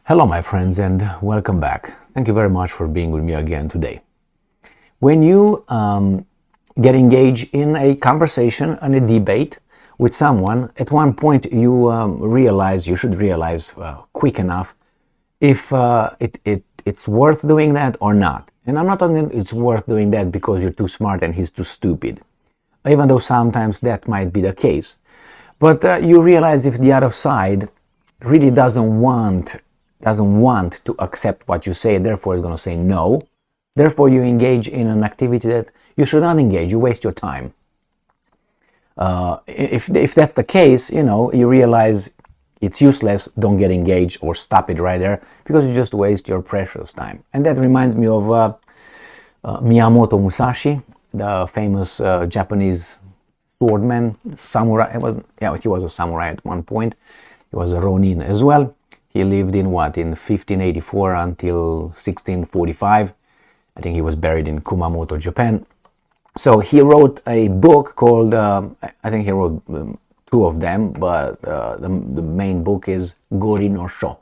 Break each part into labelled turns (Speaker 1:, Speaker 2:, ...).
Speaker 1: Hello my friends and welcome back. Thank you very much for being with me again today. When you get engaged in a conversation and a debate with someone, at one point you should realize quick enough if it's worth doing that or not. And I'm not talking it's worth doing that because you're too smart and he's too stupid, even though sometimes that might be the case. But you realize if the other side really doesn't want to accept what you say, therefore is going to say no. Therefore you engage in an activity that you should not engage, you waste your time. If that's the case, you realize it's useless, don't get engaged or stop it right there because you just waste your precious time. And that reminds me of Miyamoto Musashi, the famous Japanese swordman, samurai. He was a samurai at one point. He was a ronin as well. He lived in 1584 until 1645. I think he was buried in Kumamoto, Japan. So he wrote a book called, I think he wrote two of them, but the main book is Gori no Sho.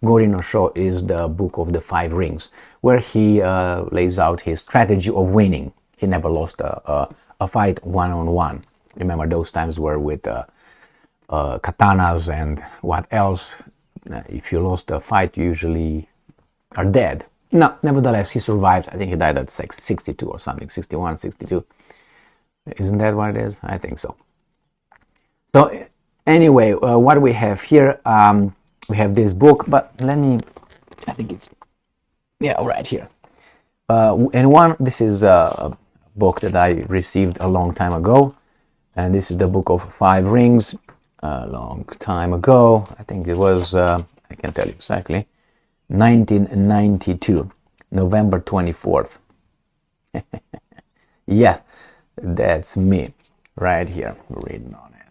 Speaker 1: Gori no Sho is the book of the 5 rings, where he lays out his strategy of winning. He never lost a fight one-on-one. Remember, those times were with katanas and what else. If you lost a fight, you usually are dead. No, nevertheless, he survived. I think he died at 62 or something, 61, 62. Isn't that what it is? I think so. So anyway, what we have here, we have this book, but I think it's, right here. This is a book that I received a long time ago. And this is the book of 5 rings. A long time ago, I think it was, I can tell you exactly, 1992, November 24th. Yeah, that's me, right here, reading on it.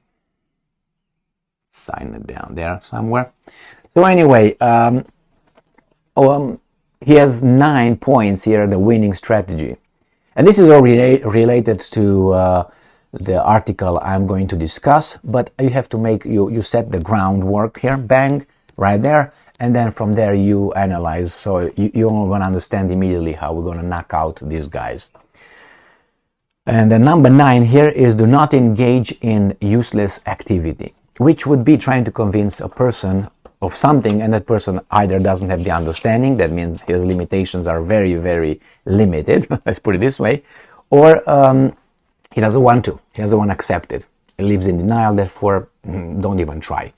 Speaker 1: Sign it down there somewhere. So anyway, he has 9 points here, the winning strategy. And this is all related to the article I'm going to discuss, but you have to you set the groundwork here, bang, right there, and then from there you analyze, so you're going to understand immediately how we're going to knock out these guys. And the number 9 here is do not engage in useless activity, which would be trying to convince a person of something, and that person either doesn't have the understanding, that means his limitations are very, very limited, let's put it this way, or he doesn't want to accept it. He lives in denial, therefore don't even try.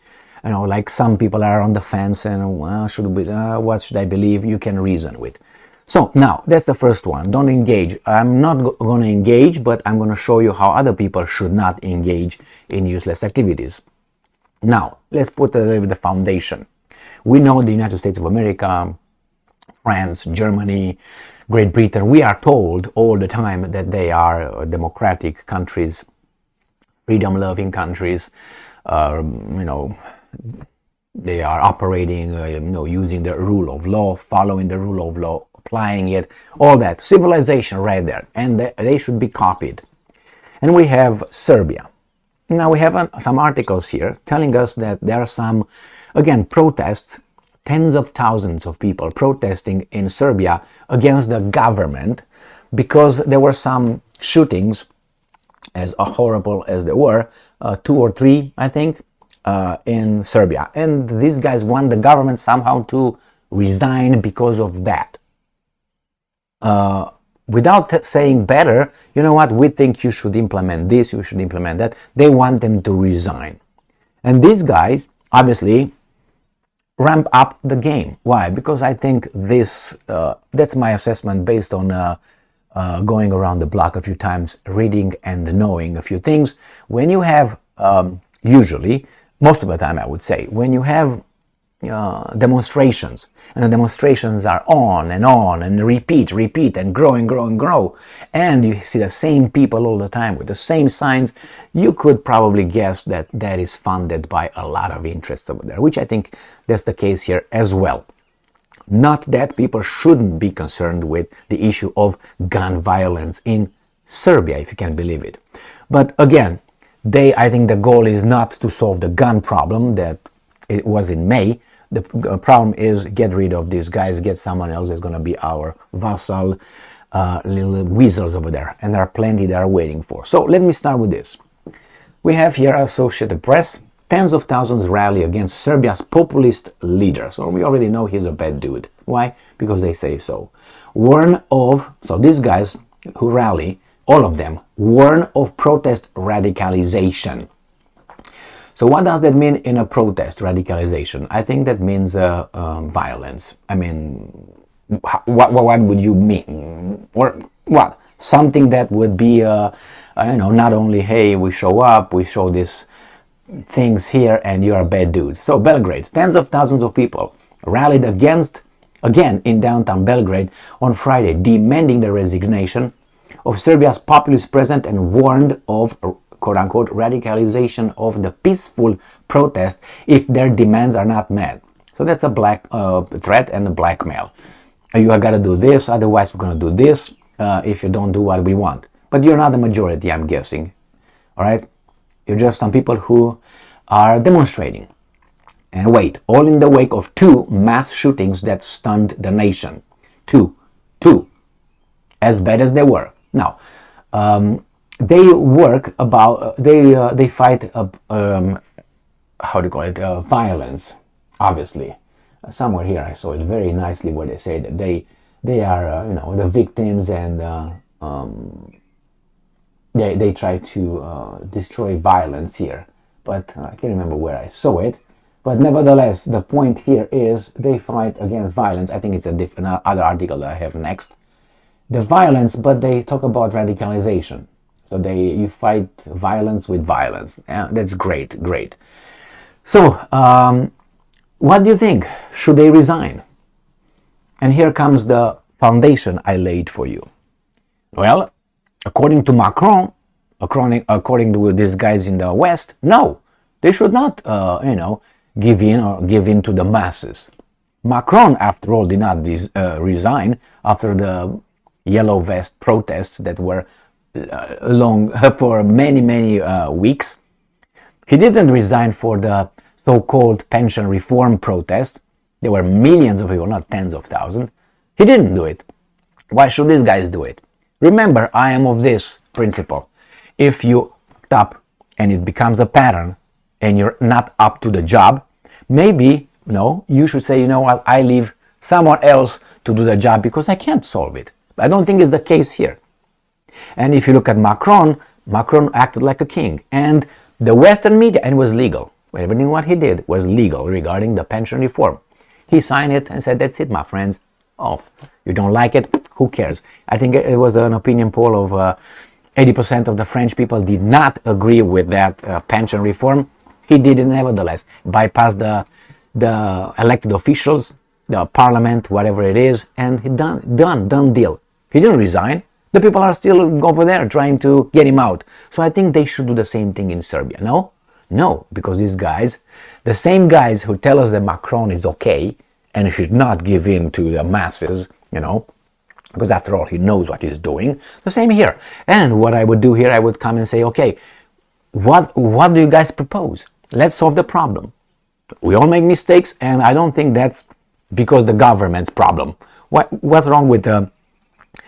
Speaker 1: Like some people are on the fence and what should I believe? You can reason with. So now that's the first one. Don't engage. I'm not going to engage, but I'm going to show you how other people should not engage in useless activities. Now let's put the foundation. We know the United States of America, France, Germany, Great Britain, we are told all the time that they are democratic countries, freedom-loving countries. They are operating, using the rule of law, following the rule of law, applying it, all that. Civilization right there, and they should be copied. And we have Serbia. Now we have some articles here telling us that there are some, again, protests, tens of thousands of people protesting in Serbia against the government because there were some shootings, as horrible as they were, 2 or 3, I think, in Serbia. And these guys want the government somehow to resign because of that. Without saying better, you know what, we think you should implement this, you should implement that. They want them to resign. And these guys, obviously, ramp up the game. Why? Because I think that's my assessment based on going around the block a few times, reading and knowing a few things. When you have, usually, most of the time I would say, when you have demonstrations, and the demonstrations are on and repeat and grow, and you see the same people all the time with the same signs, you could probably guess that that is funded by a lot of interest over there, which I think that's the case here as well. Not that people shouldn't be concerned with the issue of gun violence in Serbia, if you can believe it. But again, I think the goal is not to solve the gun problem that it was in May. The problem is get rid of these guys, get someone else that's going to be our vassal, little weasels over there. And there are plenty that are waiting for. So let me start with this. We have here Associated Press. Tens of thousands rally against Serbia's populist leader. So we already know he's a bad dude. Why? Because they say so. So these guys who rally, all of them, warn of protest radicalization. So what does that mean in a protest, radicalization? I think that means violence. I mean, what would you mean? Or what? Something that would be, not only, hey, we show up, we show this things here and you're a bad dude. So Belgrade, tens of thousands of people rallied again in downtown Belgrade on Friday, demanding the resignation of Serbia's populist president and warned of quote-unquote radicalization of the peaceful protest if their demands are not met. So that's a black threat and a blackmail. You got to do this, otherwise we're going to do this if you don't do what we want. But you're not the majority, I'm guessing. All right? You're just some people who are demonstrating. And wait, all in the wake of 2 mass shootings that stunned the nation. Two. As bad as they were. Now, they fight, violence, obviously. Somewhere here I saw it very nicely where they say that they are, the victims and they try to destroy violence here. But I can't remember where I saw it. But nevertheless, the point here is they fight against violence. I think it's another article that I have next. The violence, but they talk about radicalization. So you fight violence with violence. That's great. So, what do you think? Should they resign? And here comes the foundation I laid for you. Well, according to Macron, according to these guys in the West, no, they should not, give in to the masses. Macron, after all, did not resign after the yellow vest protests that were long for many weeks. He didn't resign for the so-called pension reform protest. There were millions of people, not tens of thousands. He didn't do it. Why should these guys do it? Remember, I am of this principle. If you stop and it becomes a pattern and you're not up to the job, maybe, you should say, what, I leave someone else to do the job because I can't solve it. I don't think it's the case here. And if you look at Macron acted like a king. And the Western media, and it was legal. Everything what he did was legal regarding the pension reform. He signed it and said, that's it, my friends, off. You don't like it, who cares? I think it was an opinion poll of 80% of the French people did not agree with that pension reform. He did it nevertheless, bypassed the elected officials, the parliament, whatever it is, and he done deal. He didn't resign. The people are still over there trying to get him out. So I think they should do the same thing in Serbia. No, because these guys, the same guys who tell us that Macron is okay and should not give in to the masses, because after all, he knows what he's doing. The same here. And what I would do here, I would come and say, okay, what do you guys propose? Let's solve the problem. We all make mistakes, and I don't think that's because the government's problem. What's wrong with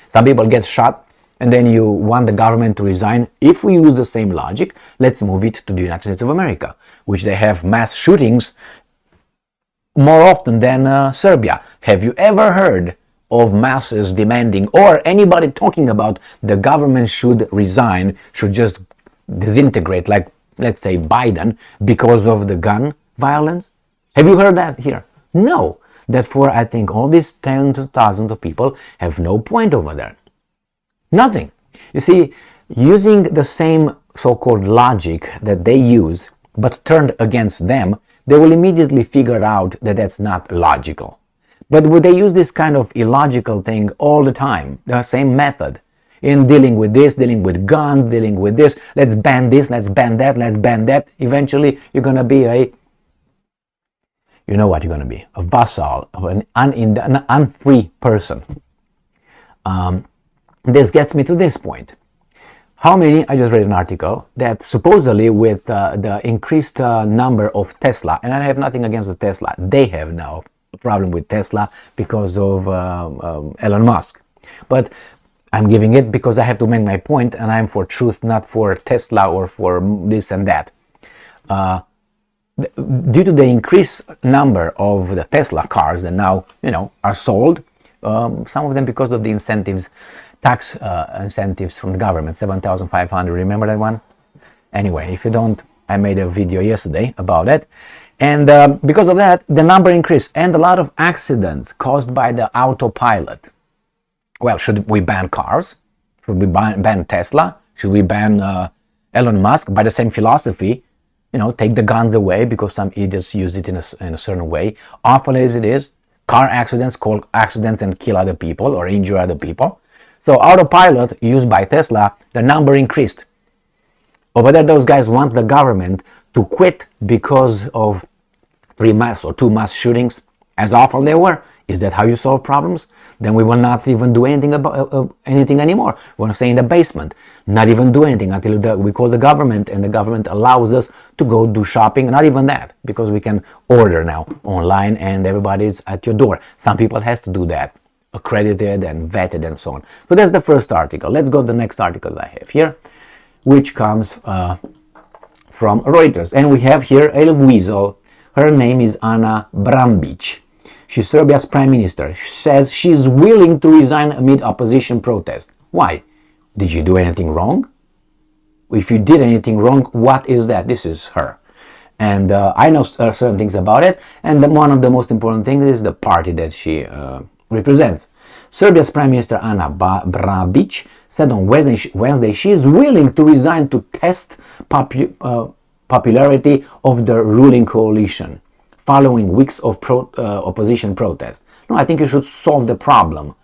Speaker 1: some people get shot and then you want the government to resign? If we use the same logic, let's move it to the United States of America, which they have mass shootings more often than Serbia. Have you ever heard of masses demanding or anybody talking about the government should resign, should just disintegrate, like let's say Biden, because of the gun violence? Have you heard that here? No. Therefore, I think all these tens of thousands of people have no point over there. Nothing. You see, using the same so-called logic that they use, but turned against them, they will immediately figure out that that's not logical. But would they use this kind of illogical thing all the time, the same method, in dealing with this, dealing with guns, dealing with this, let's ban this, let's ban that, let's ban that. Eventually, you're going to be you know what you're going to be, a vassal, an unfree person. This gets me to this point. How many? I just read an article that supposedly with the increased number of Tesla, and I have nothing against the Tesla, they have now a problem with Tesla because of Elon Musk. But I'm giving it because I have to make my point, and I'm for truth, not for Tesla or for this and that. Due to the increased number of the Tesla cars that now, are sold, some of them because of the incentives, tax incentives from the government, 7,500, remember that one? Anyway, if you don't, I made a video yesterday about it. And because of that, the number increased, and a lot of accidents caused by the autopilot. Well, should we ban cars? Should we ban Tesla? Should we ban Elon Musk? By the same philosophy, take the guns away because some idiots use it in a certain way. Awful as it is, car accidents cause accidents and kill other people or injure other people. So autopilot used by Tesla, the number increased. Over there, those guys want the government to quit because of 2 mass shootings. As awful they were. Is that how you solve problems? Then we will not even do anything about anything anymore. We want to stay in the basement, not even do anything until we call the government, and the government allows us to go do shopping. Not even that, because we can order now online and everybody's at your door. Some people has to do that, accredited and vetted and so on. So that's the first article. Let's go to the next article I have here, which comes from Reuters, and we have here a weasel. Her name is Ana Brnabić. She's Serbia's prime minister. She says she's willing to resign amid opposition protest. Why? Did you do anything wrong? If you did anything wrong, what is that? This is her. And I know certain things about it. And one of the most important things is the party that she represents. Serbia's prime minister Ana Brnabić said on Wednesday she is willing to resign to test popularity of the ruling coalition following weeks of opposition protest. No, I think you should solve the problem,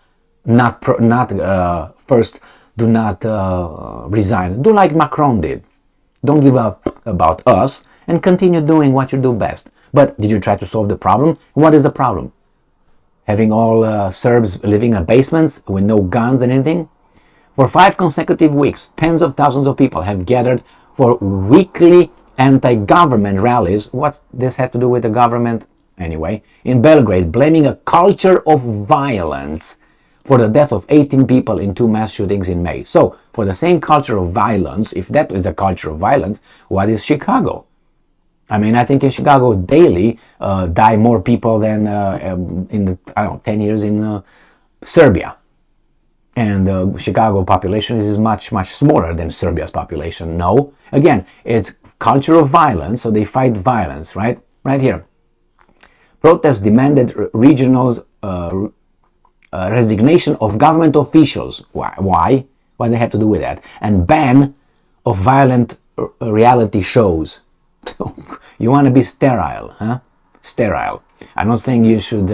Speaker 1: first do not resign. Do like Macron did. Don't give up about us and continue doing what you do best. But did you try to solve the problem? What is the problem? Having all Serbs living in basements with no guns and anything? For 5 consecutive weeks, tens of thousands of people have gathered for weekly anti-government rallies. What's this have to do with the government? Anyway, in Belgrade, blaming a culture of violence for the death of 18 people in 2 mass shootings in May. So, for the same culture of violence, if that is a culture of violence, what is Chicago? I mean, I think in Chicago daily die more people than in the 10 years in Serbia. And Chicago population is much smaller than Serbia's population. No, again, it's culture of violence, so they fight violence, right? Right here. Protests demanded regionals' resignation of government officials. Why? What do they have to do with that? And ban of violent reality shows. You want to be sterile, huh? Sterile. I'm not saying you should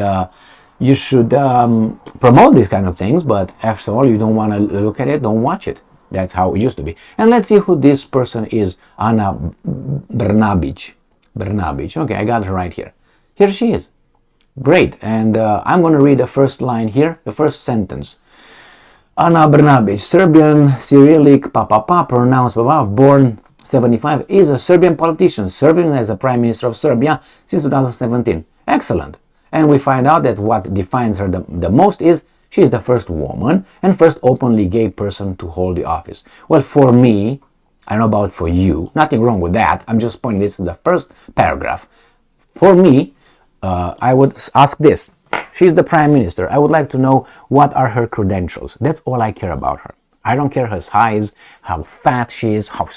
Speaker 1: promote these kind of things, but after all, you don't want to look at it, don't watch it. That's how it used to be. And let's see who this person is. Ana Brnabić. Okay, I got her right here. Here she is. Great. And I'm going to read the first line here, the first sentence. Ana Brnabić, Serbian Cyrillic pronounced born 75, is a Serbian politician serving as a Prime Minister of Serbia since 2017. Excellent. And we find out that what defines her the most is she is the first woman and first openly gay person to hold the office. Well, for me, I don't know about for you, nothing wrong with that. I'm just pointing this to the first paragraph. For me, I would ask this. She's the prime minister. I would like to know what are her credentials. That's all I care about her. I don't care her size, how fat she is, how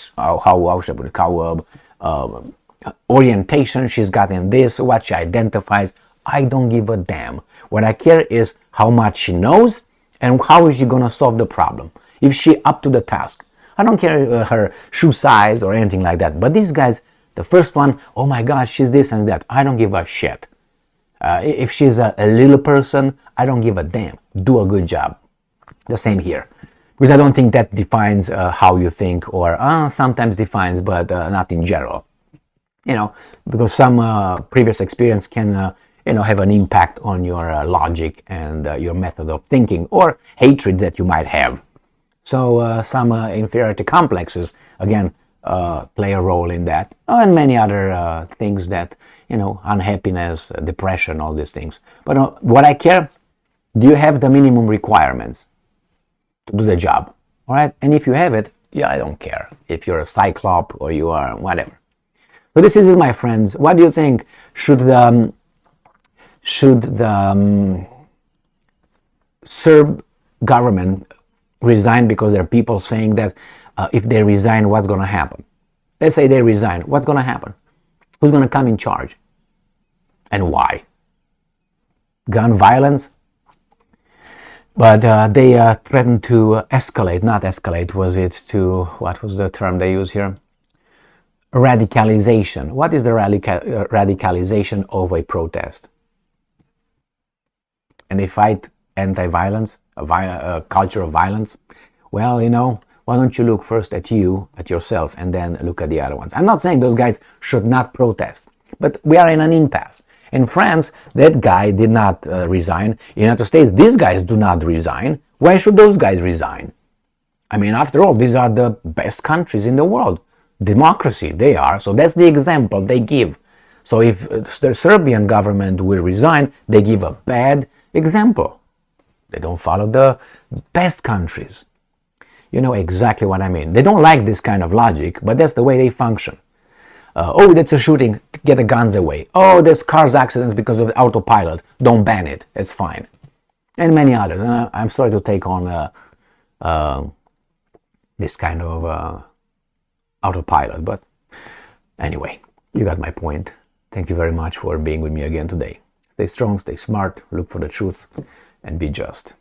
Speaker 1: orientation she's got in this, what she identifies. I don't give a damn. What I care is how much she knows and how is she going to solve the problem. If she up to the task. I don't care her shoe size or anything like that. But these guys, the first one, oh my gosh, she's this and that. I don't give a shit. If she's a little person, I don't give a damn. Do a good job. The same here. Because I don't think that defines how you think, or sometimes defines, but not in general. Because some previous experience can have an impact on your logic and your method of thinking or hatred that you might have. So some inferiority complexes, again, play a role in that, and many other things that, unhappiness, depression, all these things. But what I care, do you have the minimum requirements to do the job? All right, and if you have it, yeah, I don't care if you're a cyclop or you are whatever. So this is it, my friends. What do you think? Should the Serb government resign because there are people saying that if they resign, what's going to happen? Let's say they resign. What's going to happen? Who's going to come in charge? And why? Gun violence? But they threatened to escalate, not escalate, was it to, what was the term they use here? Radicalization. What is the radicalization of a protest? And they fight anti-violence, a culture of violence. Well, why don't you look first at yourself, and then look at the other ones? I'm not saying those guys should not protest, but we are in an impasse. In France, that guy did not resign. In the United States, these guys do not resign. Why should those guys resign? I mean, after all, these are the best countries in the world. Democracy, they are. So that's the example they give. So if the Serbian government will resign, they give a bad example. They don't follow the best countries. You know exactly what I mean. They don't like this kind of logic, but that's the way they function. Oh, that's a shooting, get the guns away. Oh, there's cars accidents because of the autopilot. Don't ban it, it's fine. And many others. And I'm sorry to take on this kind of autopilot, but anyway, you got my point. Thank you very much for being with me again today. Stay strong, stay smart, look for the truth, and be just.